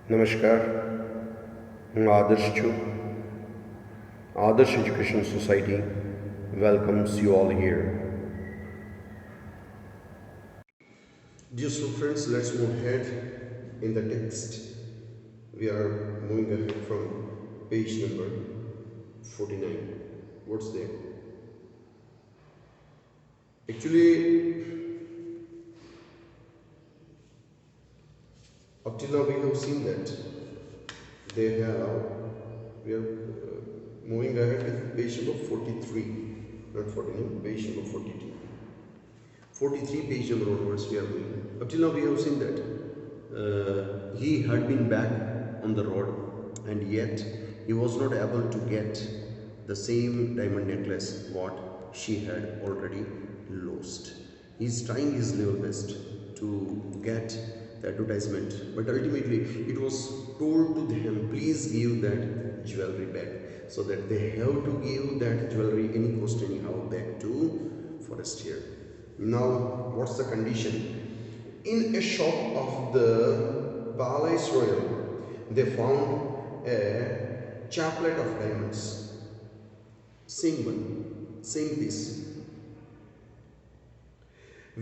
નમસ્કાર, હું આદર્શ છું. Adarsh Education Society welcomes you all here. Dear students, let's move ahead in the text. We are moving ahead from page number 49. What's there? Actually, up till now we have seen that we are moving ahead with page number 43, not 49, page number 42. 43 page number onwards we are moving. Up till now we have seen that he had been back on the road and yet he was not able to get the same diamond necklace what she had already lost. He is trying his level best to get the advertisement, but ultimately it was told to them, please give that jewelry back, so that they have to give that jewelry any cost anyhow back to Forestier. Now what's the condition? In a shop of the Palais Royal they found a chaplet of diamonds, same one, same piece,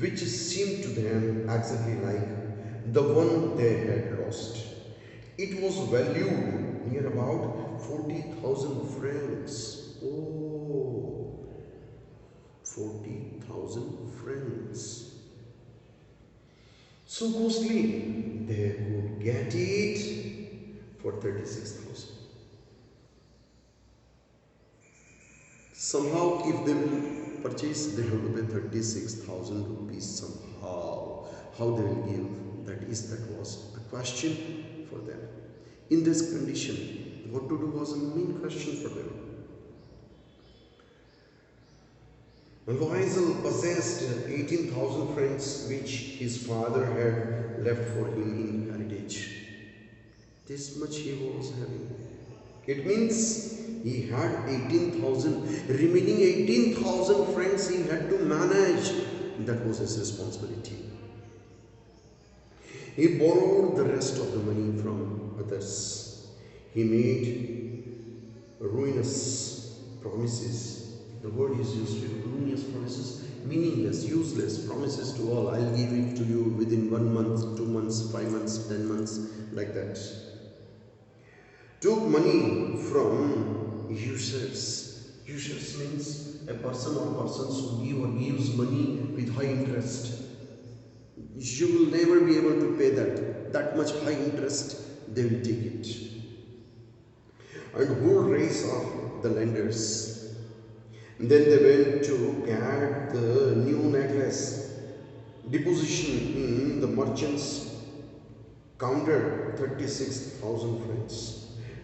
which seemed to them exactly like the one they had lost. It was valued near about 40,000 francs. Oh, 40,000 francs. So costly, they could get it for 36,000. Somehow, if they will purchase, they have to pay 36,000 rupees somehow. How they will give, that was a question for them. In this condition, what to do was a main question for them. Loisel possessed 18,000 francs which his father had left for him in heritage. This much he was having. It means he had 18,000, remaining 18,000 francs he had to manage. That was his responsibility. He borrowed the rest of the money from others. He made ruinous promises. The word is used here, ruinous promises, meaningless, useless promises to all. I'll give it to you within 1 month, 2 months, 5 months, 10 months, like that. Took money from users. Users means a person or persons who give or gives money with high interest. You will never be able to pay that much high interest, they will take it. And whole race of the lenders. Then they went to get the new necklace. Deposition in the merchant's counter, 36,000 francs.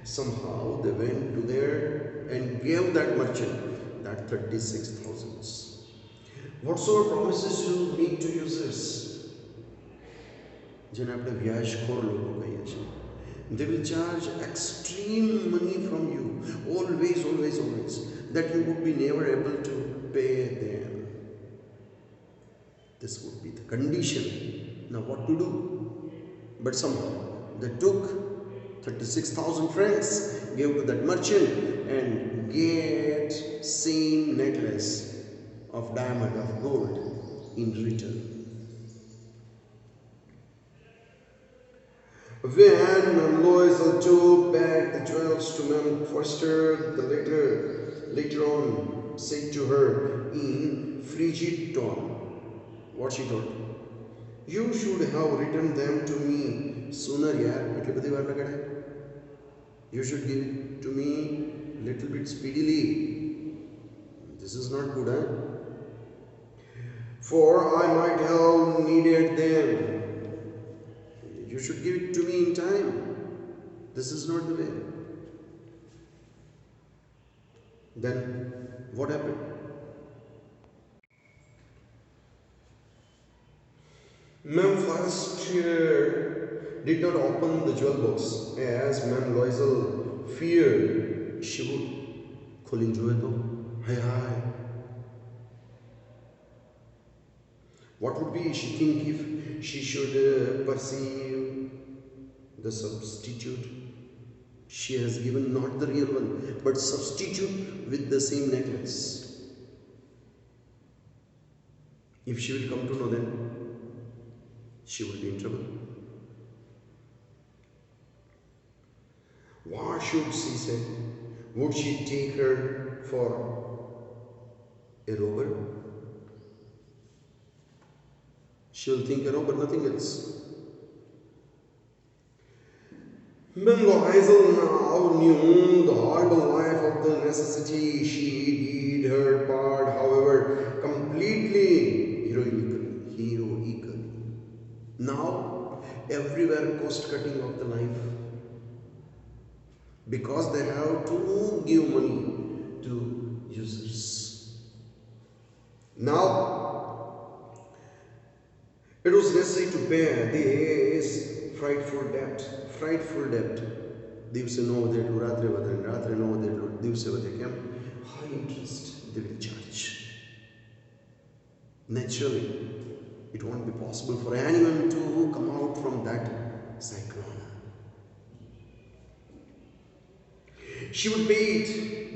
Somehow they went to there and gave that merchant that 36,000. Whatsoever promises you make to users, જેને આપણે વ્યાજખોર લોકો કહીએ છીએ, they will charge extreme money from you, always, that you would be never able to pay them. This would be the condition. Now what to do? But somehow they took 36,000 francs, gave to that merchant, and get same necklace of diamond, of gold in return. When Loisel took back the jewels to Madame Forster, the later on said to her in frigid tone, what she told, you should have written them to me sooner, yaar. You should give it to me little bit speedily. This is not good, huh? For I might have needed them. You should give it to me in time. This is not the way. Then what happened? Madame Forestier did not open the jewel box as Madame Loisel feared she would. खोलिन जोए तो हाय. What would be she think if she should perceive the substitute. She has given not the real one, but substitute with the same necklace. If she will come to know, then she will be in trouble. What should she say? Would she take her for a robber? She will think a robber, nothing else. Bengoisel now knew the horrible life of the necessity. She did her part, however, completely heroically. Now, everywhere cost cutting of the life, because they have to give money to users. Now, it was necessary to bear this frightful debt. Divse know that Ratre Vadan, Ratre know that Divse Vadakam, high interest they will charge. Naturally, it won't be possible for anyone to come out from that cyclone. She would pay it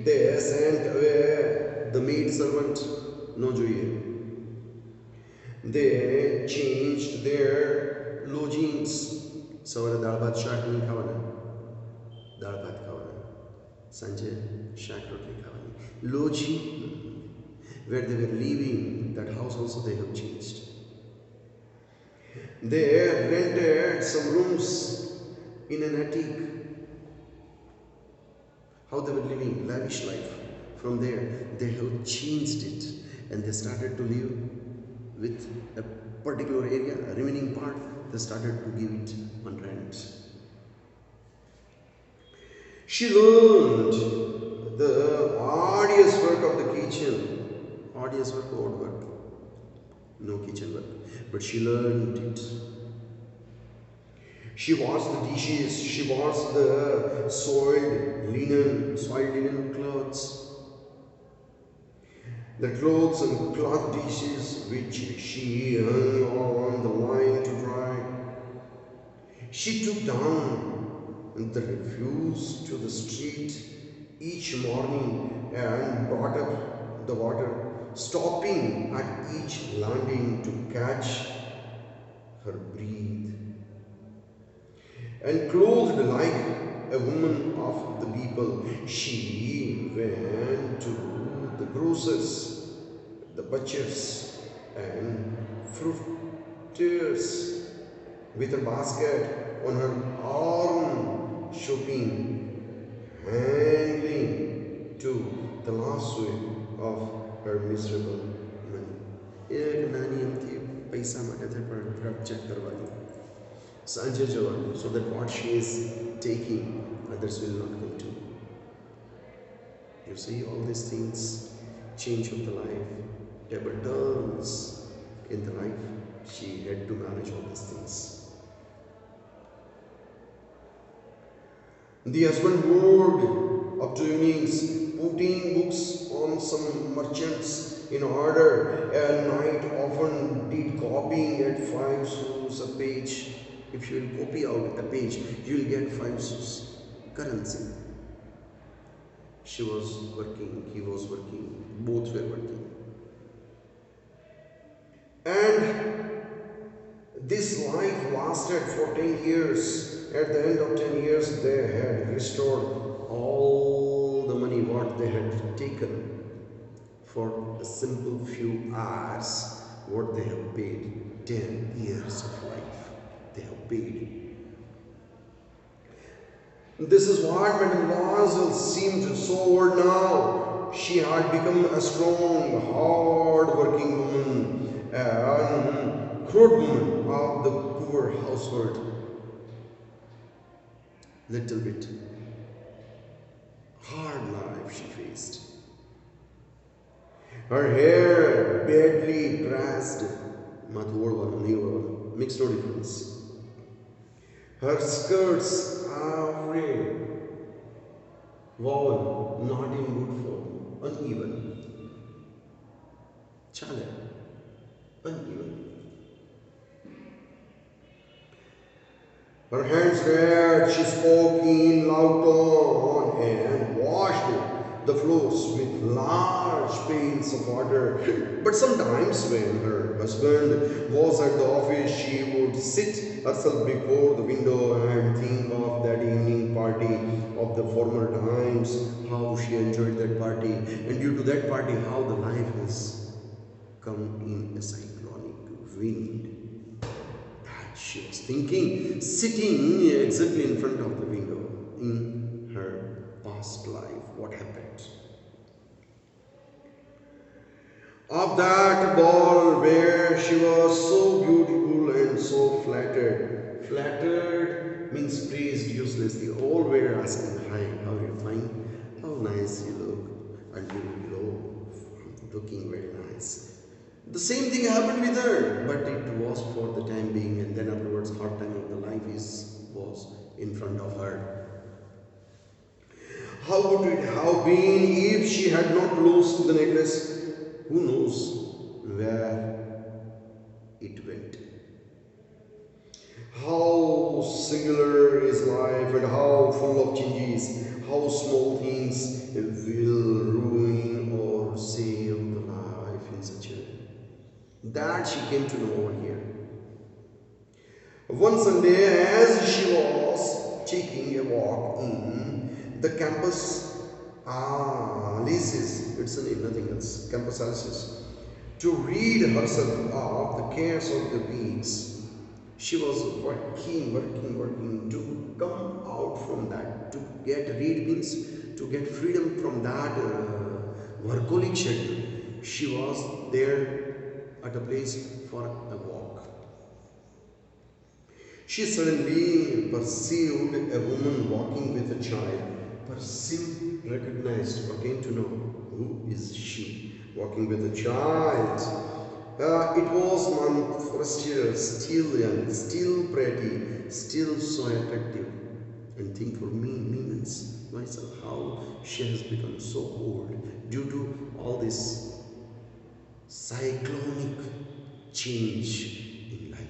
this and the maid servant no joye. They changed their lodgings. Savara dal bhat shaak nahi khawana. Dal bhat khawana. Sanje shaak roti khawana. Lodging where they were living, that house also they have changed. They rented some rooms in an attic. How they were living lavish life. From there they have changed it and they started to live with a particular area, a remaining part, they started to give it on rent. She learned the arduous work of the kitchen, arduous work, odd work, no kitchen work, but she learned it. She washed the dishes, she washed the soiled linen clothes. The clothes and cloth dishes which she hung on the line to dry. She took down the refuse to the street each morning and brought up the water, stopping at each landing to catch her breath. And clothed like a woman of the people, she went to the grocers, the butchers and fruiters with a basket on her arm, shopping, handling to the last sweep of her miserable money. एक नानी हमथी पैसा माटे थे पर check करवानी. Sanjay Jawan, so that what she is taking, others will not come to. You see all these things, change of the life, table turns in the life. She had to manage all these things. The husband worked up to evenings, putting books on some merchants in order. At night often did copying at 5 sous a page. If you will copy out a page, you will get 5 sous currency. She was working, he was working, both were working. And this life lasted for 10 years. At the end of 10 years, they had restored all the money what they had taken for a simple few hours, what they have paid. 10 years of life they have paid. This is what Mademoiselle seemed so old now. She had become a strong, hard-working woman, and crude woman of the poor household. Little bit hard life she faced. Her hair badly pressed, makes no difference. Her skirts are woven, not in good form, uneven. Chale, uneven. Her hands red, she spoke in loud tone and washed the floors with large pails of water. But sometimes when her husband was at the office, she would sit herself before the window and think of that evening party of the former times, how she enjoyed that party, and due to that party, how the life has come in a cyclonic wind. She was thinking, sitting exactly in front of the window in her past life. What happened? Of that ball where she was so beautiful and so flattered. Flattered means praised uselessly. All were asking, hi, how are you fine? How nice you look. And you look, looking very nice. The same thing happened with her, but it was for the time being, and then afterwards, hard time of the life was in front of her. How would it have been if she had not lost the necklace? Who knows where it went? How singular is life, and how full of changes, how small things will ruin or save the life in such a way. That she came to know over here. One Sunday, as she was taking a walk in the campus Lysis, it's a name, nothing else, campus Lysis, to read herself of the cares of the weeks, she was working to come out from that, to get read means to get freedom from that workaholic schedule. She was there at a place for a walk. She suddenly perceived a woman walking with a child. Perceived, recognized, or came to know who is she walking with a child. It was Mom Forestier, still young, still pretty, still so attractive. And think for me means myself how she has become so old due to all this cyclonic change in life.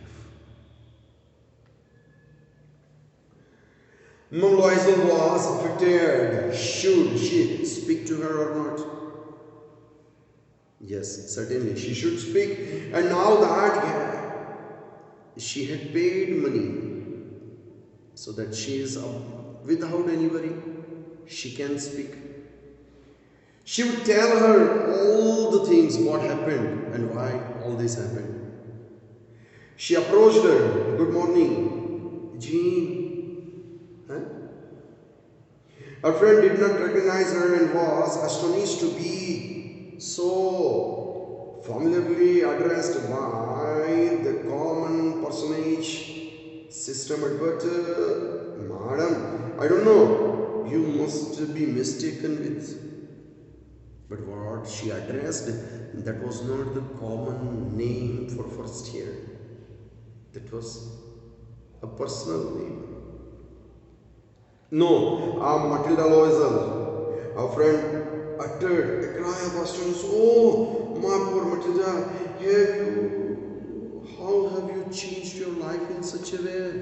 Mom Loisel was affected. Should she speak to her or not? Yes, certainly she should speak. And now that she had paid money so that she is without any worry, she can speak. She would tell her all the things what happened and why all this happened. She approached her. Good morning, Jean. Huh? Her friend did not recognize her and was astonished to be so familiarly addressed by the common personage system. But, madam, I don't know. You must be mistaken with. But what she addressed, that was not the common name for first year. That was a personal name. No, I'm Matilda Loisel. Our friend uttered a cry of astonishment. Oh, my poor Matilda, how have you changed your life in such a way?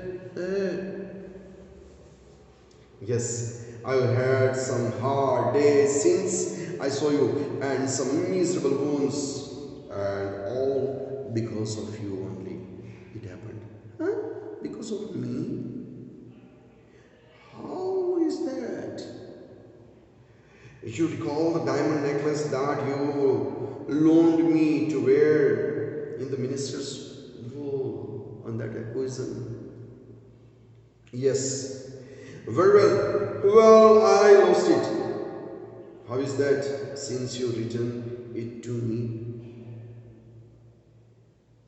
Yes, I've had some hard days since I saw you, and some miserable wounds, and all because of you only. It happened. Huh? Because of me? How is that? You recall the diamond necklace that you loaned me to wear in the minister's ball on that occasion? Yes. Very well. Well, I lost it. How is that since you returned it to me?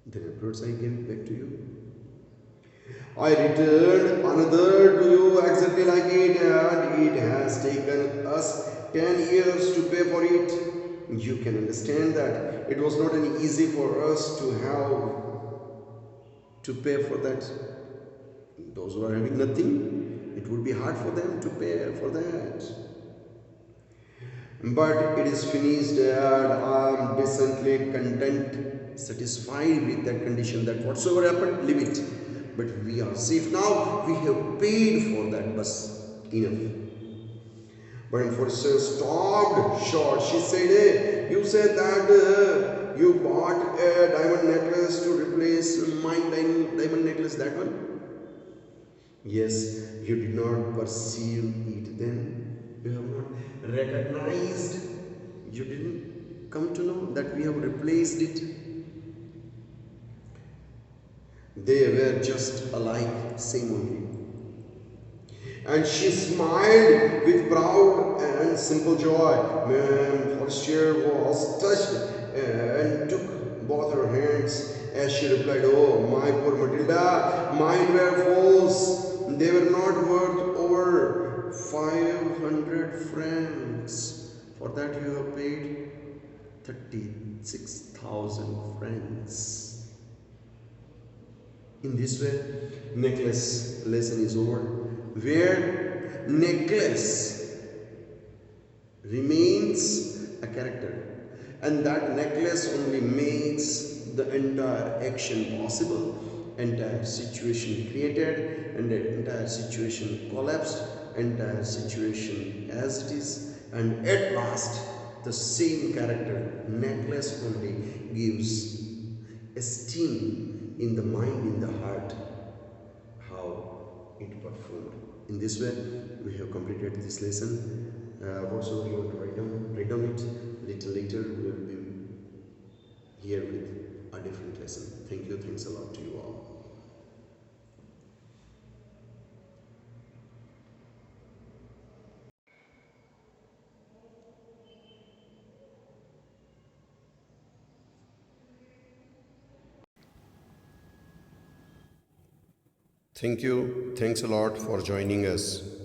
Then afterwards I gave it back to you. I returned another to you exactly like it, and it has taken us 10 years to pay for it. You can understand that it was not any easy for us to have to pay for that. Those who are having nothing, it would be hard for them to pay for that. But it is finished, and I am decently content, satisfied with that condition that whatsoever happened, leave it. but we are safe now. We have paid for that bus enough. But enforcer stopped short. She said, hey, you said that you bought a diamond necklace to replace my diamond necklace, that one? Yes, you did not perceive it then. You have not recognized. You didn't come to know that we have replaced it. They were just alike, same only. And she smiled with proud and simple joy. Forestier was touched and took both her hands as she replied, oh, my poor Matilda, mine were false. They were not worth over 500 francs. For that you have paid 36,000 francs. In this way, necklace lesson is over. Where necklace remains a character, and that necklace only makes the entire action possible, entire situation created, and the entire situation collapsed, entire situation as it is, and at last the same character, necklace only gives esteem in the mind, in the heart, how it performed. In this way, we have completed this lesson. Whatsoever you want to write down it. Little later, we will be here with a different lesson. Thank you. Thanks a lot to you all. Thank you. Thanks a lot for joining us.